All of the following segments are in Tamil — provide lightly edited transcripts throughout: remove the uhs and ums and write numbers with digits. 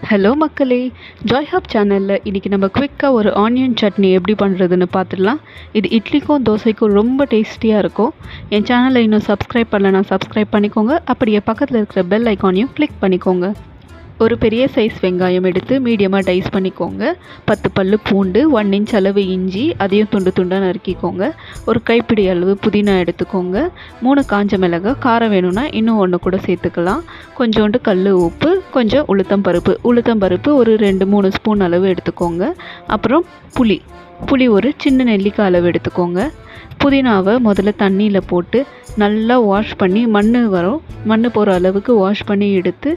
ஹலோ மக்களே, ஜாய் ஹப் சேனலில் இன்றைக்கி நம்ம குவிக்காக ஒரு ஆனியன் சட்னி எப்படி பண்ணுறதுன்னு பார்த்துடலாம். இது இட்லிக்கும் தோசைக்கும் ரொம்ப டேஸ்டியாக இருக்கும். என் சேனலை இன்னும் சப்ஸ்கிரைப் பண்ணலைன்னா சப்ஸ்கிரைப் பண்ணிக்கோங்க. அப்படியே பக்கத்தில் இருக்கிற பெல் ஐக்கானையும் கிளிக் பண்ணிக்கோங்க. ஒரு பெரிய சைஸ் வெங்காயம் எடுத்து மீடியமாக டைஸ் பண்ணிக்கோங்க. 10 பல்லு பூண்டு, 1 இன்ச் அளவு இஞ்சி, அதையும் துண்டு துண்டாக நறுக்கிக்கோங்க. ஒரு கைப்பிடி அளவு புதினா எடுத்துக்கோங்க. 3 காஞ்ச மிளகாய், காரம் வேணும்னா இன்னும் 1 கூட சேர்த்துக்கலாம். கொஞ்சோண்டு கல் உப்பு, கொஞ்சம் உளுத்தம்பருப்பு ஒரு 2-3 ஸ்பூன் அளவு எடுத்துக்கோங்க. அப்புறம் புளி ஒரு சின்ன நெல்லிக்காய் அளவு எடுத்துக்கோங்க. புதினாவை முதல்ல தண்ணியில் போட்டு நல்லா வாஷ் பண்ணி மண் போகிற அளவுக்கு வாஷ் பண்ணி எடுத்து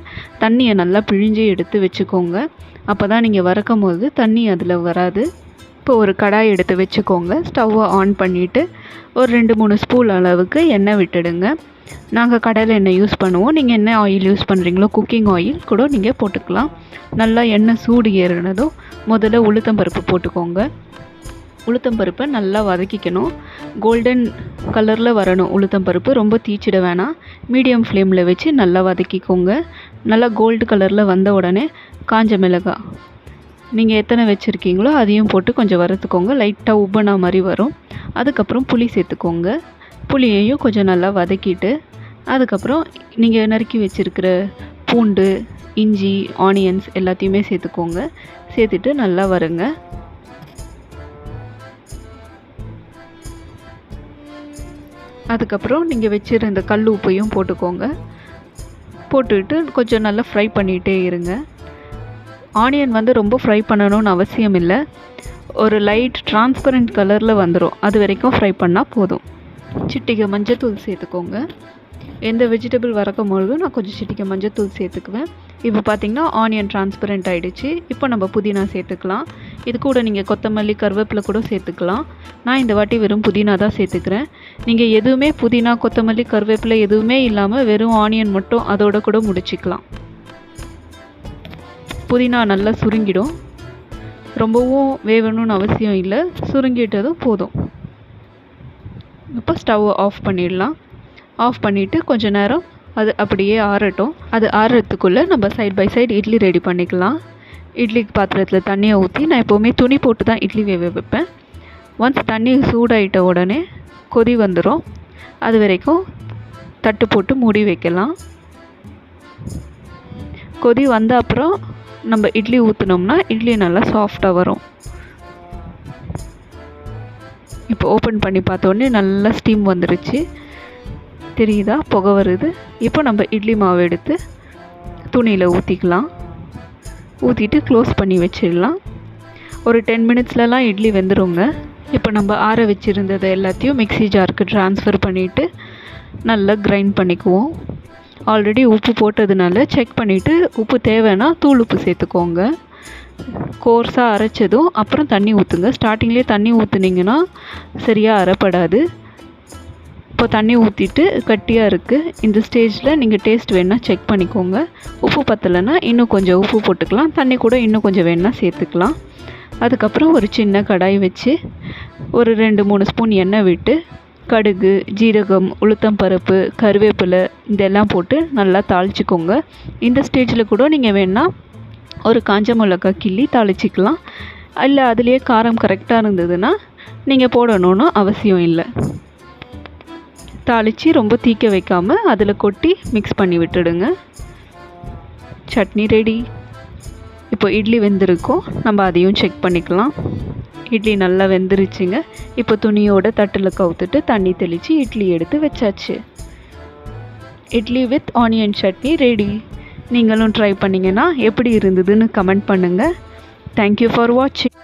தண்ணியை நல்லா பிழிஞ்சு எடுத்து வச்சுக்கோங்க. அப்போ தான் நீங்கள் வறுக்கும் போது தண்ணி அதில் வராது. இப்போ ஒரு கடாய் எடுத்து வச்சுக்கோங்க. ஸ்டவ்வை ஆன் பண்ணிவிட்டு ஒரு 2-3 ஸ்பூன் அளவுக்கு எண்ணெய் விட்டுடுங்க. நாங்கள் கடலை எண்ணெய் யூஸ் பண்ணுவோம். நீங்கள் என்ன ஆயில் யூஸ் பண்ணுறீங்களோ குக்கிங் ஆயில் கூட நீங்கள் போட்டுக்கலாம். நல்லா எண்ணெய் சூடு ஏறினதும் முதல்ல உளுத்தம்பருப்பு போட்டுக்கோங்க. உளுத்தம்பருப்பை நல்லா வதக்கிக்கணும். கோல்டன் கலரில் வரணும் உளுத்தம்பருப்பு, ரொம்ப தீச்சிட வேணாம். மீடியம் ஃப்ளேமில் வச்சு நல்லா வதக்கிக்கோங்க. நல்லா கோல்டு கலரில் வந்த உடனே காஞ்ச மிளகாய் நீங்கள் எத்தனை வச்சுருக்கீங்களோ அதையும் போட்டு கொஞ்சம் வறுத்துக்கோங்க. லைட்டாக உப்பனா மாதிரி வரும். அதுக்கப்புறம் புளி சேர்த்துக்கோங்க. புளியையும் கொஞ்சம் நல்லா வதக்கிட்டு அதுக்கப்புறம் நீங்கள் நறுக்கி வச்சுருக்கிற பூண்டு, இஞ்சி, ஆனியன்ஸ் எல்லாத்தையுமே சேர்த்துக்கோங்க. சேர்த்துட்டு நல்லா வருங்க. அதுக்கப்புறம் நீங்கள் வச்சுருந்த கல் உப்பையும் போட்டுக்கோங்க. போட்டுட்டு கொஞ்சம் நல்லா ஃப்ரை பண்ணிகிட்டே இருங்க. ஆனியன் ரொம்ப ஃப்ரை பண்ணணும்னு அவசியம் இல்லை. ஒரு லைட் டிரான்ஸ்பரண்ட் கலரில் வந்துடும். அது வரைக்கும் ஃப்ரை பண்ணால் போதும். சிட்டிகை மஞ்சத்தூள் சேர்த்துக்கோங்க. எந்த வெஜிடபிள் வறக்கும் பொழுதும் நான் கொஞ்சம் சிட்டிகை மஞ்சத்தூள் சேர்த்துக்குவேன். இப்போ பார்த்திங்கன்னா ஆனியன் டிரான்ஸ்பரண்ட் ஆகிடுச்சு. இப்போ நம்ம புதினா சேர்த்துக்கலாம். இது கூட நீங்கள் கொத்தமல்லி, கருவேப்பிலை கூட சேர்த்துக்கலாம். நான் இந்த வாட்டி வெறும் புதினா தான் சேர்த்துக்கிறேன். நீங்கள் எதுவுமே புதினா, கொத்தமல்லி, கருவேப்பிலை எதுவுமே இல்லாமல் வெறும் ஆனியன் மட்டும் அதோட கூட முடிச்சிக்கலாம். புதினா நல்லா சுருங்கிடும். ரொம்பவும் வேகணும்னு அவசியம் இல்லை. சுருங்கிட்டதும் போதும். இப்போ ஸ்டவ் ஆஃப் பண்ணிடலாம். ஆஃப் பண்ணிவிட்டு கொஞ்சம் நேரம் அது அப்படியே ஆறட்டும். அது ஆறுறதுக்குள்ளே நம்ம side by side idli ready பண்ணிக்கலாம். இட்லிக்கு பாத்திரத்தில் தண்ணியை ஊற்றி நான் எப்போவுமே துணி போட்டு தான் இட்லி வேக வைப்பேன். ஒன்ஸ் தண்ணி சூடாயிட்ட உடனே கொதி வந்துடும். அது வரைக்கும் தட்டு போட்டு மூடி வைக்கலாம். கொதி வந்த அப்புறம் நம்ம இட்லி ஊற்றினோம்னா இட்லி நல்லா சாஃப்டாக வரும். இப்போ ஓப்பன் பண்ணி பார்த்தோன்னே நல்லா ஸ்டீம் வந்துருச்சு. தெரியுதா, புகை வருது. இப்போ நம்ம இட்லி மாவு எடுத்து துணியில் ஊற்றிக்கலாம். ஊற்றிட்டு க்ளோஸ் பண்ணி வச்சிடலாம். ஒரு 10 மினிட்ஸ்லலாம் இட்லி வெந்துடுங்க. இப்போ நம்ம ஆற வச்சுருந்ததை எல்லாத்தையும் மிக்ஸி ஜாருக்கு ட்ரான்ஸ்ஃபர் பண்ணிவிட்டு நல்லா கிரைண்ட் பண்ணிக்குவோம். ஆல்ரெடி உப்பு போட்டதுனால செக் பண்ணிவிட்டு உப்பு தேவைன்னா தூள் உப்பு சேர்த்துக்கோங்க. கோர்ஸாக அரைச்சதும் அப்புறம் தண்ணி ஊற்றுங்க. ஸ்டார்டிங்லேயே தண்ணி ஊற்றுனீங்கன்னா சரியாக அரைப்படாது. இப்போ தண்ணி ஊற்றிட்டு கட்டியாக இருக்குது. இந்த ஸ்டேஜில் நீங்கள் டேஸ்ட் வேணால் செக் பண்ணிக்கோங்க. உப்பு பத்தலைன்னா இன்னும் கொஞ்சம் உப்பு போட்டுக்கலாம். தண்ணி கூட இன்னும் கொஞ்சம் வேணால் சேர்த்துக்கலாம். அதுக்கப்புறம் ஒரு சின்ன கடாய் வச்சு ஒரு 2-3 ஸ்பூன் எண்ணெய் விட்டு கடுகு, ஜீரகம், உளுத்தம்பருப்பு, கருவேப்பிலை இதெல்லாம் போட்டு நல்லா தாளிச்சிக்கோங்க. இந்த ஸ்டேஜில் கூட நீங்கள் வேணால் ஒரு காஞ்ச மிளகாய் கிள்ளி தாளிச்சிக்கலாம். இல்லை அதுலேயே காரம் கரெக்டாக இருந்ததுன்னா நீங்கள் போடணும்னு அவசியம் இல்லை. தாளித்து ரொம்ப தீக்க வைக்காமல் அதில் கொட்டி மிக்ஸ் பண்ணி விட்டுடுங்க. சட்னி ரெடி. இப்போ இட்லி வெந்திருக்கும். நம்ம அதையும் செக் பண்ணிக்கலாம். இட்லி நல்லா வெந்துருச்சுங்க. இப்போ துணியோட தட்டில் கவுத்துட்டு தண்ணி தெளித்து இட்லி எடுத்து வச்சாச்சு. Idli with onion chutney ready. நீங்களும் ட்ரை பண்ணிங்கன்னா எப்படி இருந்ததுன்னு கமெண்ட் பண்ணுங்கள். தேங்க்யூ ஃபார் வாட்சிங்.